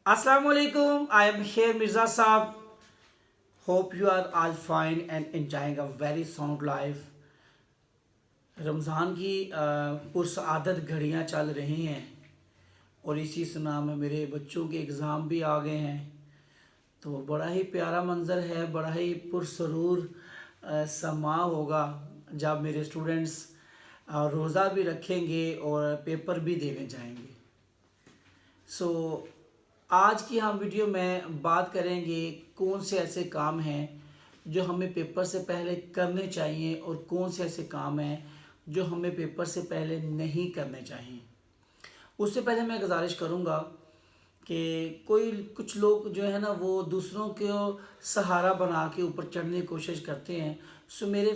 Assalamu alaikum. I am here Mirza Saab. Hope you are all fine and enjoying a very sound life. Ramzan की पुरसआदत घड़ियाँ चल रही हैं और इसी सुना में मेरे बच्चों के एग्ज़ाम भी आ गए हैं। तो बड़ा ही प्यारा मंज़र है, बड़ा ही पुरसरूर समा होगा जब मेरे स्टूडेंट्स रोज़ा भी रखेंगे और पेपर भी देने जाएंगे। सो आज की हम वीडियो में बात करेंगे कौन से ऐसे काम हैं जो हमें पेपर से पहले करने चाहिए और कौन से ऐसे काम हैं जो हमें पेपर से पहले नहीं करने चाहिए। उससे पहले मैं गुजारिश करूँगा कि कुछ लोग जो है ना वो दूसरों को सहारा बना के ऊपर चढ़ने की कोशिश करते हैं। सो मेरे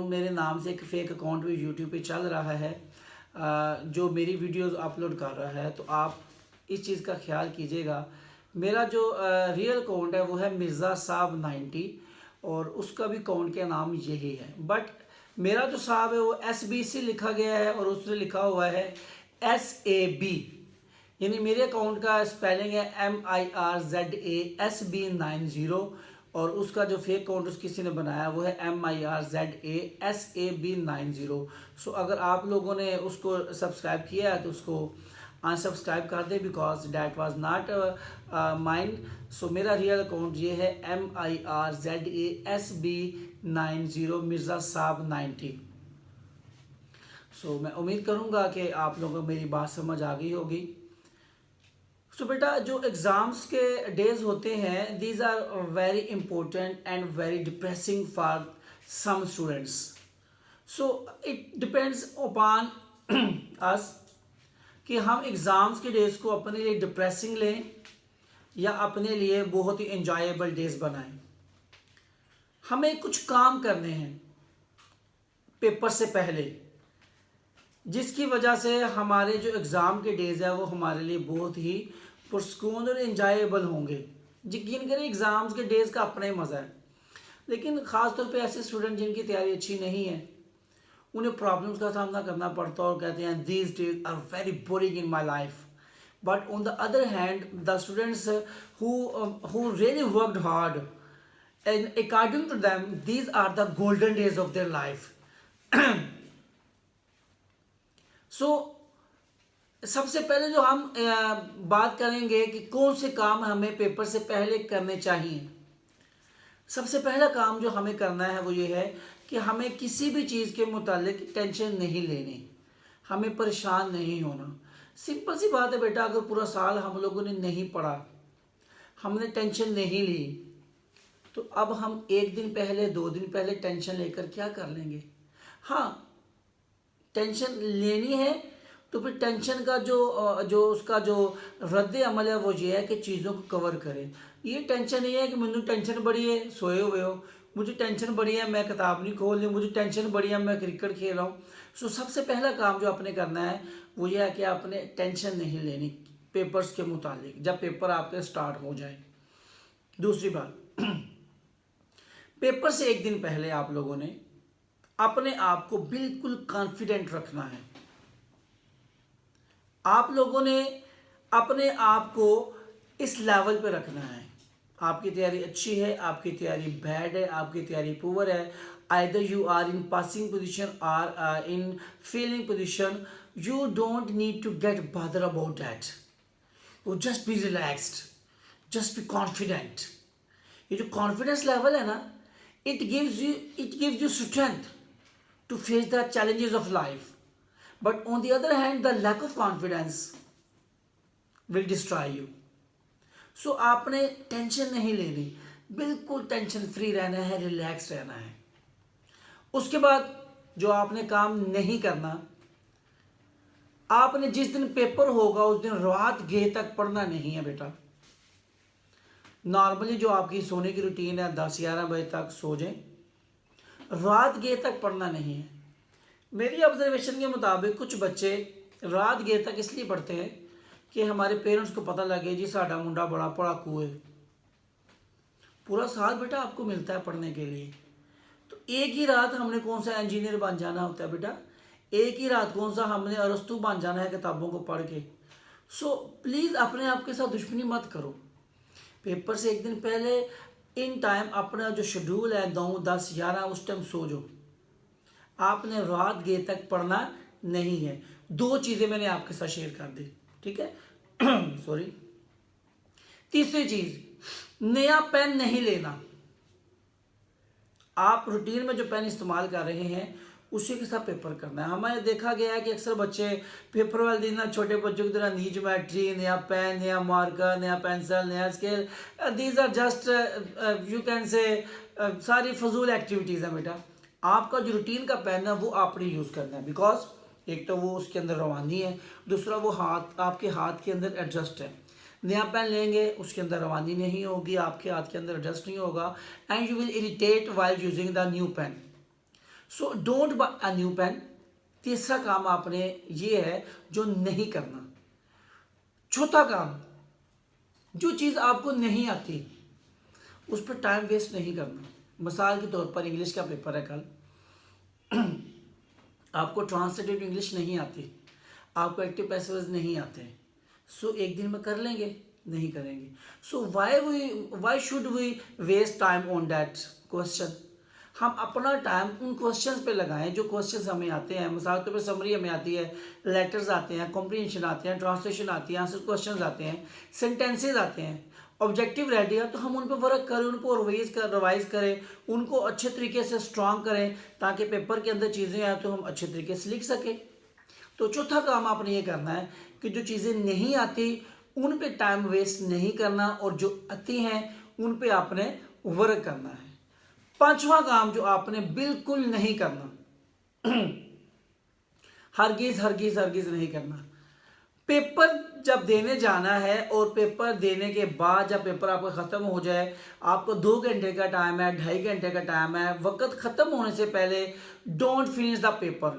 मेरे नाम से एक फ़ेक अकाउंट भी यूट्यूब पे चल रहा है जो मेरी वीडियोस अपलोड कर रहा है। तो आप इस चीज़ का ख्याल कीजिएगा। मेरा जो रियल अकाउंट है वो है मिर्ज़ा साहब 90 और उसका भी अकाउंट का नाम यही है। बट मेरा जो साहब है वो SBC लिखा गया है और उसमें लिखा हुआ है SAB, यानी मेरे अकाउंट का स्पेलिंग है MIRZASB90 और उसका जो फेक अकाउंट किसी ने बनाया वो है MIRZASAB90। सो अगर आप लोगों ने उसको सब्सक्राइब किया है तो उसको अनसब्सक्राइब कर दे because that was not mind. So मेरा रियल अकाउंट ये है MIRZASB90 मिर्ज़ा साहब 90। सो मैं उम्मीद करूँगा कि आप लोगों को मेरी बात समझ आ गई होगी। सो बेटा जो एग्ज़ाम्स के डेज होते हैं these are very important and very depressing for some students. So it depends upon us कि हम एग्ज़ाम्स के डेज़ को अपने लिए डिप्रेसिंग लें या अपने लिए बहुत ही एंजॉयबल डेज़ बनाएं। हमें कुछ काम करने हैं पेपर से पहले जिसकी वजह से हमारे जो एग्ज़ाम के डेज़ है वो हमारे लिए बहुत ही पुरस्कून और एंजॉयबल होंगे। यकीन करें एग्ज़ाम्स के डेज़ का अपना ही मज़ा है, लेकिन ख़ास तौर पे ऐसे स्टूडेंट जिनकी तैयारी अच्छी नहीं है उन्हें प्रॉब्लम्स का सामना करना पड़ता है और कहते हैं these days are very boring in my life. But on the other hand the students who really worked hard and according to them these are the golden days of their life. So सबसे पहले जो हम बात करेंगे कि कौन से काम हमें पेपर से पहले करने चाहिए। सबसे पहला काम जो हमें करना है वो ये है कि हमें किसी भी चीज़ के मुतालिक टेंशन नहीं लेनी, हमें परेशान नहीं होना। सिंपल सी बात है बेटा, अगर पूरा साल हम लोगों ने नहीं पढ़ा, हमने टेंशन नहीं ली, तो अब हम एक दिन पहले 2 दिन पहले टेंशन लेकर क्या कर लेंगे। हाँ, टेंशन लेनी है तो फिर टेंशन का उसका जो रद्द अमल है वो ये है कि चीज़ों को कवर करें। ये टेंशन नहीं है कि मुझे टेंशन बड़ी है सोए हुए हो, मुझे टेंशन बड़ी है मैं किताब नहीं खोल रही, मुझे टेंशन बड़ी है मैं क्रिकेट खेल रहा हूँ। सो सबसे पहला काम जो आपने करना है वो ये है कि आपने टेंशन नहीं लेनी पेपर्स के मुतालिक जब पेपर आपके स्टार्ट हो जाए। दूसरी बात, पेपर से एक दिन पहले आप लोगों ने अपने आप को बिल्कुल कॉन्फिडेंट रखना है। आप लोगों ने अपने आप को इस लेवल पे रखना है। आपकी तैयारी अच्छी है, आपकी तैयारी बैड है, आपकी तैयारी पुअर है, either you are in passing position और in failing position, you don't need to get bother about that. You just be relaxed, just be confident. ये जो कॉन्फिडेंस लेवल है ना, it gives you strength to face the challenges of life. But on the other hand, the lack of confidence will destroy you. So आपने tension नहीं लेनी, बिल्कुल tension free रहना है, रिलैक्स रहना है। उसके बाद जो आपने काम नहीं करना, आपने जिस दिन पेपर होगा उस दिन रात गए तक पढ़ना नहीं है बेटा। नॉर्मली जो आपकी सोने की रूटीन है 10-11 बजे तक सो जाएं, रात गए तक पढ़ना नहीं है। मेरी ऑब्जर्वेशन के मुताबिक कुछ बच्चे रात गए तक इसलिए पढ़ते हैं कि हमारे पेरेंट्स को पता लगे जी साडा मुंडा बड़ा पढ़ाकू है। पूरा साल बेटा आपको मिलता है पढ़ने के लिए, तो एक ही रात हमने कौन सा इंजीनियर बन जाना होता है बेटा, एक ही रात कौन सा हमने अरस्तु बन जाना है किताबों को पढ़ के। सो प्लीज़ अपने आप के साथ दुश्मनी मत करो। पेपर से एक दिन पहले इन टाइम अपना जो शेड्यूल है 9, 10, 11 उस टाइम सो जाओ। आपने रात गए तक पढ़ना नहीं है। 2 चीज़ें मैंने आपके साथ शेयर कर दी, ठीक है। सॉरी। तीसरी चीज़, नया पेन नहीं लेना। आप रूटीन में जो पेन इस्तेमाल कर रहे हैं उसी के साथ पेपर करना है। हमारे देखा गया है कि अक्सर बच्चे पेपर वाले दिन ना छोटे बच्चों की तरह नी ज्योमेट्री, नया पेन, नया मार्कर, नया पेंसिल, नया scale, these are just you can say सारी फजूल एक्टिविटीज़ है बेटा। आपका जो रूटीन का पेन है वो आपने यूज़ करना है, बिकॉज एक तो वो उसके अंदर रवानी है, दूसरा वो हाथ आपके हाथ के अंदर एडजस्ट है। नया पेन लेंगे उसके अंदर रवानी नहीं होगी, आपके हाथ के अंदर एडजस्ट नहीं होगा, and you will irritate while using the new pen. So don't buy a new pen. तीसरा काम आपने ये है जो नहीं करना। चौथा काम, जो चीज़ आपको नहीं आती उस पर टाइम वेस्ट नहीं करना। मिसाल के तौर पर इंग्लिश का पेपर है कल, आपको ट्रांसलेटेड इंग्लिश नहीं आती, आपको एक्टिव पैसेज नहीं आते, सो एक दिन में कर लेंगे, नहीं करेंगे। So why should we waste time on that question. हम अपना टाइम उन क्वेश्चंस पे लगाएं जो क्वेश्चंस हमें आते हैं। मिसाल के तौर पर समरी हमें आती है, लेटर्स आते हैं, कॉम्प्रीहेंशन आते हैं, ट्रांसलेशन आती है, आंसर क्वेश्चंस आते हैं, सेंटेंसेज आते हैं, ऑब्जेक्टिव रेडी है, तो हम उन पर वर्क करें, उनको रिवाइज करें, उनको अच्छे तरीके से स्ट्रॉन्ग करें ताकि पेपर के अंदर चीज़ें आए तो हम अच्छे तरीके से लिख सकें। तो चौथा काम आपने ये करना है कि जो चीज़ें नहीं आती उन पे टाइम वेस्ट नहीं करना, और जो आती हैं उन पे आपने वर्क करना है। पांचवा काम जो आपने बिल्कुल नहीं करना, हरगिज हरगिज हरगिज नहीं करना, पेपर जब देने जाना है और पेपर देने के बाद जब पेपर आपका ख़त्म हो जाए, आपको 2 घंटे का टाइम है, 2.5 घंटे का टाइम है, वक्त ख़त्म होने से पहले don't finish the paper.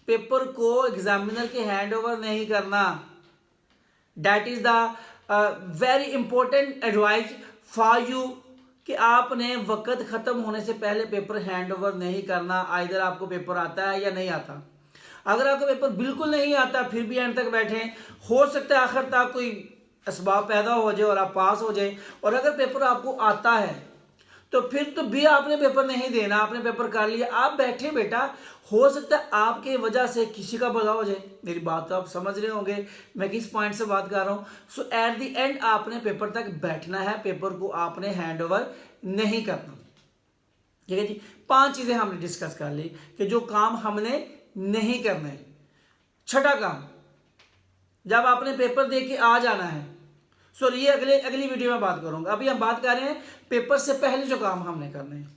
Paper को एग्जामिनर के हैंड ओवर नहीं करना। That is the very important advice for you कि आपने वक्त ख़त्म होने से पहले पेपर हैंड ओवर नहीं करना। आइदर आपको पेपर आता है या नहीं आता। अगर आपको पेपर बिल्कुल नहीं आता फिर भी एंड तक बैठे, हो सकता है आखिर तक कोई असबाब पैदा हो जाए और आप पास हो जाए। और अगर पेपर आपको आता है तो फिर तो भी आपने पेपर नहीं देना, आपने पेपर कर लिया, आप बैठे बेटा, हो सकता है आपके वजह से किसी का भला हो जाए। मेरी बात तो आप समझ रहे होंगे मैं किस पॉइंट से बात कर रहा हूँ। सो एट द एंड आपने पेपर तक बैठना है, पेपर को आपने हैंड ओवर नहीं करना। ठीक है जी। 5 चीज़ें हमने डिस्कस कर ली कि जो काम हमने नहीं करने। छठा काम, जब आपने पेपर दे के आ जाना है, सॉरी ये अगली वीडियो में बात करूंगा, अभी हम बात कर रहे हैं पेपर से पहले जो काम हमने करने हैं।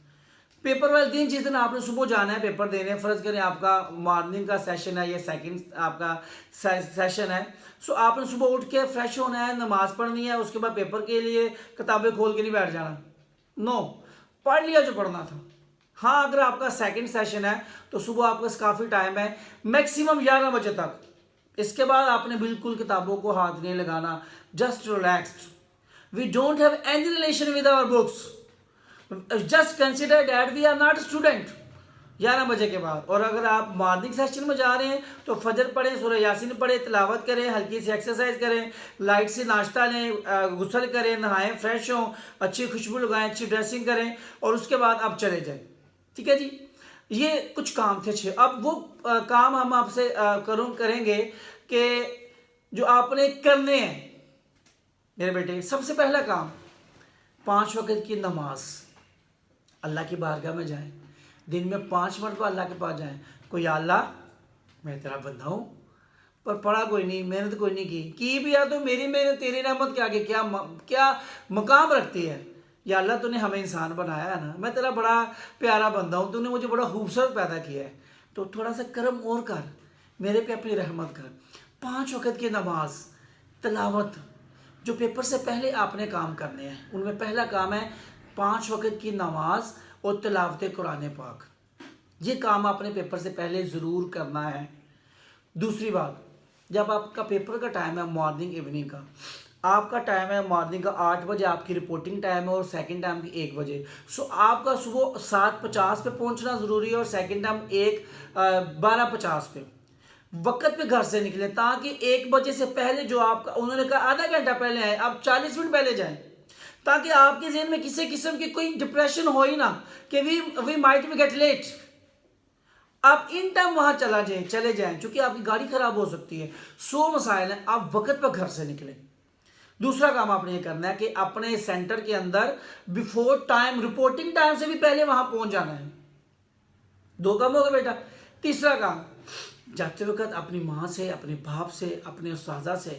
पेपर वाले दिन जिस दिन आपने सुबह जाना है पेपर देने, फर्ज करें आपका मॉर्निंग का सेशन है या सेकंड आपका सेशन है, सो आपने सुबह उठ के फ्रेश होना है, नमाज पढ़नी है, उसके बाद पेपर के लिए किताबें खोल के नहीं बैठ जाना। नो, पढ़ लिया जो पढ़ना था। हाँ, अगर आपका सेकंड सेशन है तो सुबह आपके पास काफ़ी टाइम है, मैक्सिमम 11 बजे तक। इसके बाद आपने बिल्कुल किताबों को हाथ नहीं लगाना, just relaxed. We don't have any relation with our books, just consider that we are not student 11 बजे के बाद। और अगर आप मॉर्निंग सेशन में जा रहे हैं तो फजर पढ़ें, सूरह यासीन पढ़ें, तिलावत करें, हल्की सी एक्सरसाइज करें, लाइट से नाश्ता लें, गुस्ल करें, नहाएं, फ्रेश हों, अच्छी खुशबू लगाएं, अच्छी ड्रेसिंग करें और उसके बाद आप चले जाएं। ठीक है जी। ये कुछ काम थे 6। अब वो काम हम आपसे करेंगे कि जो आपने करने हैं मेरे बेटे। सबसे पहला काम, 5 वक्त की नमाज, अल्लाह की बारगाह में जाएं, दिन में 5 मरतबा अल्लाह के पास जाएं। कोई अल्लाह मैं तेरा बंदा हूँ पर पढ़ा कोई नहीं, मेहनत कोई नहीं की भी है, तो मेरी मेहनत तेरी रहमत के आगे क्या मकाम रखती है। या अल्लाह तूने हमें इंसान बनाया है ना, मैं तेरा बड़ा प्यारा बंदा हूँ, तूने मुझे बड़ा खूबसूरत पैदा किया है, तो थोड़ा सा करम और कर, मेरे पे अपनी रहमत कर। 5 वक्त की नमाज, तिलावत, जो पेपर से पहले आपने काम करने हैं उनमें पहला काम है 5 वक्त की नमाज और तिलावत कुरान पाक। ये काम आपने पेपर से पहले ज़रूर करना है। दूसरी बात, जब आपका पेपर का टाइम है मॉर्निंग इवनिंग का, आपका टाइम है मॉर्निंग का 8 बजे आपकी रिपोर्टिंग टाइम है और सेकंड टाइम की 1 बजे। सो आपका सुबह 7:50 पे पहुंचना ज़रूरी है और सेकंड टाइम 12:50 पे। वक्त पे घर से निकले, ताकि 1 बजे से पहले जो आपका, उन्होंने कहा आधा घंटा पहले आए, आप 40 मिनट पहले जाएं, ताकि आपके ज़हन में किसी किस्म की कोई डिप्रेशन हो ही ना कि we might be get late. आप इन टाइम वहां चले जाएं, क्योंकि आपकी गाड़ी खराब हो सकती है। 100 मसाइल हैं, आप वक्त पर घर से निकलें। दूसरा काम आपने ये करना है कि अपने सेंटर के अंदर बिफोर टाइम, रिपोर्टिंग टाइम से भी पहले वहां पहुंच जाना है। 2 काम हो गए बेटा। तीसरा काम, जाते वक्त अपनी माँ से, अपने बाप से, अपने उस्तादा से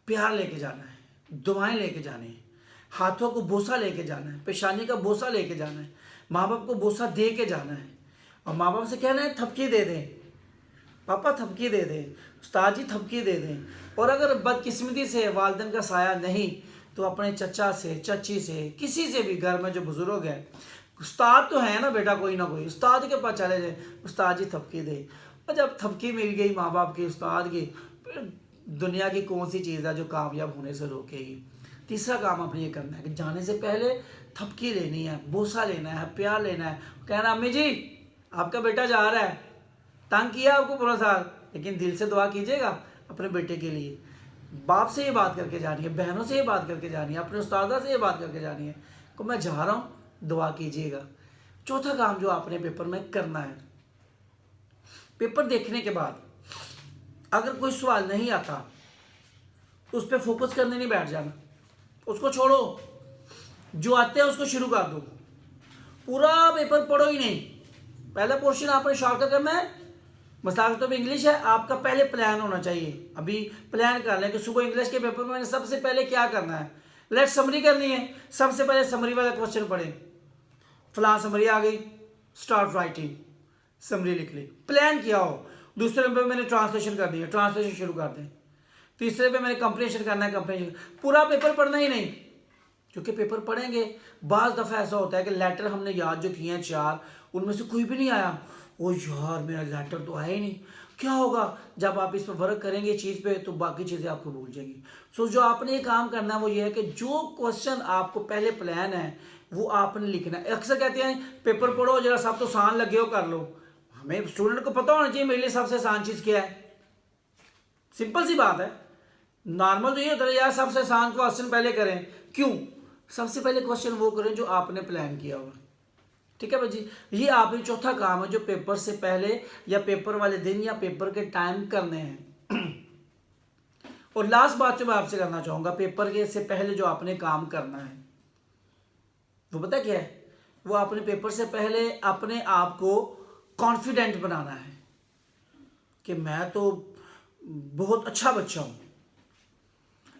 प्यार लेके जाना है, दुआएं लेके जानी है, हाथों को बोसा लेके जाना है, पेशानी का बोसा लेके जाना है, माँ बाप को बोसा दे के जाना है, और माँ बाप से कहना है थपकी दे दें, पापा थपकी दे दें, उस्ताद जी थपकी दे दें। और अगर बदकिस्मती से वालिदैन का साया नहीं, तो अपने चचा से, चची से, किसी से भी घर में जो बुजुर्ग है, उस्ताद तो है ना बेटा, कोई ना कोई उस्ताद के पास चले जाए, उस्ताद जी थपकी दे। और जब थपकी मिल गई माँ बाप की, उस्ताद की, फिर दुनिया की कौन सी चीज़ है जो कामयाब होने से रोकेगी। तीसरा काम आपने ये करना है कि जाने से पहले थपकी लेनी है, बोसा लेना है, प्यार लेना है, कहना अम्मी जी आपका बेटा जा रहा है, तंग किया आपको पूरा साल, लेकिन दिल से दुआ कीजिएगा अपने बेटे के लिए। बाप से ये बात करके जानी है, बहनों से ये बात करके जानी है, अपने उस्तादा से ये बात करके जानी है कि मैं जा रहा हूँ, दुआ कीजिएगा। चौथा काम जो आपने पेपर में करना है, पेपर देखने के बाद अगर कोई सवाल नहीं आता तो उस पर फोकस करने नहीं बैठ जाना, उसको छोड़ो, जो आते हैं उसको शुरू कर दो। पूरा पेपर पढ़ो ही नहीं, पहला पोर्शन आपने शॉर्ट करना है। मसाल तो इंग्लिश है, आपका पहले प्लान होना चाहिए। अभी प्लान कर लें कि सुबह इंग्लिश के पेपर में मैंने सबसे पहले क्या करना है, लेट समरी करनी है, सबसे पहले समरी वाला क्वेश्चन पढ़ें, फलां समरी आ गई, स्टार्ट राइटिंग, समरी लिख ली, प्लान किया हो। दूसरे पे मैंने ट्रांसलेशन कर दी है, ट्रांसलेशन शुरू कर दें। तीसरे पे मैंने कंप्रीहेंशन करना है, कंप्रीहेंशन। पूरा पेपर पढ़ना ही नहीं, क्योंकि पेपर पढ़ेंगे बाज़ दफ़ा ऐसा होता है कि लेटर हमने याद जो किए हैं 4, उनमें से कोई भी नहीं आया। ओ यार मेरा लेटर तो आया ही नहीं, क्या होगा? जब आप इस पर वर्क करेंगे चीज़ पे, तो बाकी चीज़ें आपको भूल जाएंगी। सो जो आपने ये काम करना है वो ये है कि जो क्वेश्चन आपको पहले प्लान है वो आपने लिखना है। अक्सर कहते हैं पेपर पढ़ो जरा, सब तो आसान लगे हो कर लो। हमें स्टूडेंट को पता होना चाहिए मेरे लिए सबसे आसान चीज़ क्या है। सिंपल सी बात है। नॉर्मल तो ये होता है यार सबसे आसान क्वेश्चन पहले करें, क्यों? सबसे पहले क्वेश्चन वो करें जो आपने प्लान किया हुआ। ठीक है भाई जी, ये आपकी चौथा काम है जो पेपर से पहले या पेपर वाले दिन या पेपर के टाइम करने हैं। और लास्ट बात जो मैं आपसे करना चाहूंगा, पेपर के से पहले जो आपने काम करना है वो पता क्या है? वो आपने पेपर से पहले अपने आप को कॉन्फिडेंट बनाना है कि मैं तो बहुत अच्छा बच्चा हूं।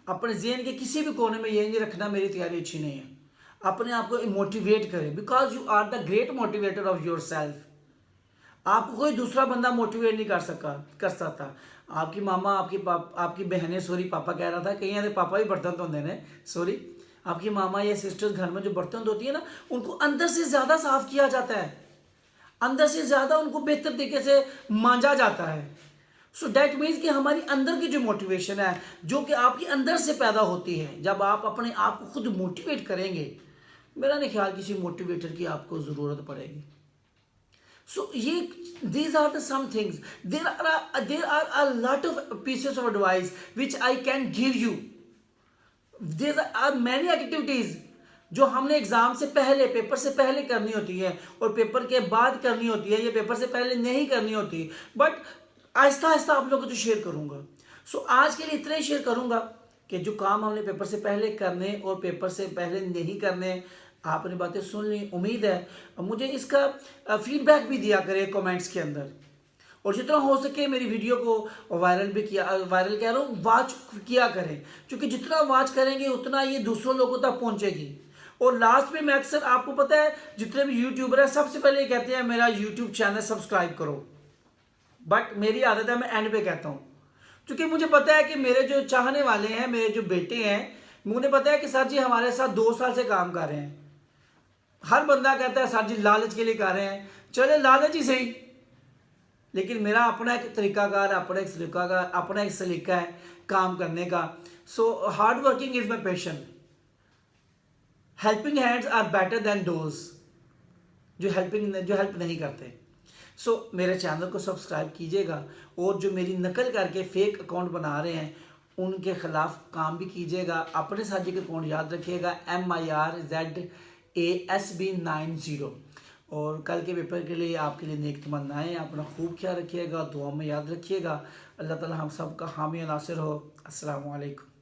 अपने ज़हन के किसी भी कोने में ये नहीं रखना मेरी तैयारी अच्छी नहीं है। अपने आप को मोटिवेट करें, because you are the great motivator of yourself. आपको कोई दूसरा बंदा मोटिवेट नहीं कर सकता। आपकी मामा, आपकी बहनें, सॉरी पापा कह रहा था, कहीं आते पापा भी बर्तन धोते हैं, सॉरी, आपकी मामा या सिस्टर्स घर में जो बर्तन धोती है ना, उनको अंदर से ज़्यादा साफ किया जाता है, अंदर से ज़्यादा उनको बेहतर तरीके से मांजा जाता है। सो डैट मीन्स कि हमारी अंदर की जो मोटिवेशन है, जो कि आपके अंदर से पैदा होती है, जब आप अपने आप को खुद मोटिवेट करेंगे, मेरा नहीं ख्याल किसी मोटिवेटर की आपको ज़रूरत पड़ेगी। सो ये these are the some things. There are a lot of pieces of advice which I can give you. There are many activities जो हमने एग्जाम से पहले, पेपर से पहले करनी होती है और पेपर के बाद करनी होती है, ये पेपर से पहले नहीं करनी होती। बट आहिस्ता आहिस्ता आप लोगों को तो शेयर करूंगा। सो आज के लिए इतना ही शेयर करूंगा कि जो काम हमने पेपर से पहले करने और पेपर से पहले नहीं करने, आपने बातें सुन ली। उम्मीद है मुझे इसका फीडबैक भी दिया करें कमेंट्स के अंदर, और जितना हो सके मेरी वीडियो को वायरल भी किया, वायरल कह रहा हूँ, वॉच किया करें, क्योंकि जितना वॉच करेंगे उतना ये दूसरों लोगों तक पहुँचेगी। और लास्ट में मैं अक्सर, आपको पता है जितने भी यूट्यूबर हैं सबसे पहले कहते हैं मेरा यूट्यूब चैनल सब्सक्राइब करो, बट मेरी आदत है मैं एंड पे कहता हूँ, क्योंकि मुझे पता है कि मेरे जो चाहने वाले हैं, मेरे जो बेटे हैं, मुझे पता है कि सर जी हमारे साथ 2 साल से काम कर रहे हैं। हर बंदा कहता है सर जी लालच के लिए कर रहे हैं, चले लालच ही सही, लेकिन मेरा अपना एक तरीकाकार, अपना एक सलीका है काम करने का। So hard working is my passion, helping hands are better than those जो हेल्प नहीं करते। सो मेरे चैनल को सब्सक्राइब कीजिएगा और जो मेरी नकल करके फेक अकाउंट बना रहे हैं उनके ख़िलाफ़ काम भी कीजिएगा। अपने साथी का अकाउंट याद रखिएगा MIRZASB90। और कल के पेपर के लिए आपके लिए नेक तमन्नाएं। अपना खूब ख्याल रखिएगा, दुआ में याद रखिएगा। अल्लाह ताला हम सब का हामी नासिर हो। अस्सलामु अलैकुम।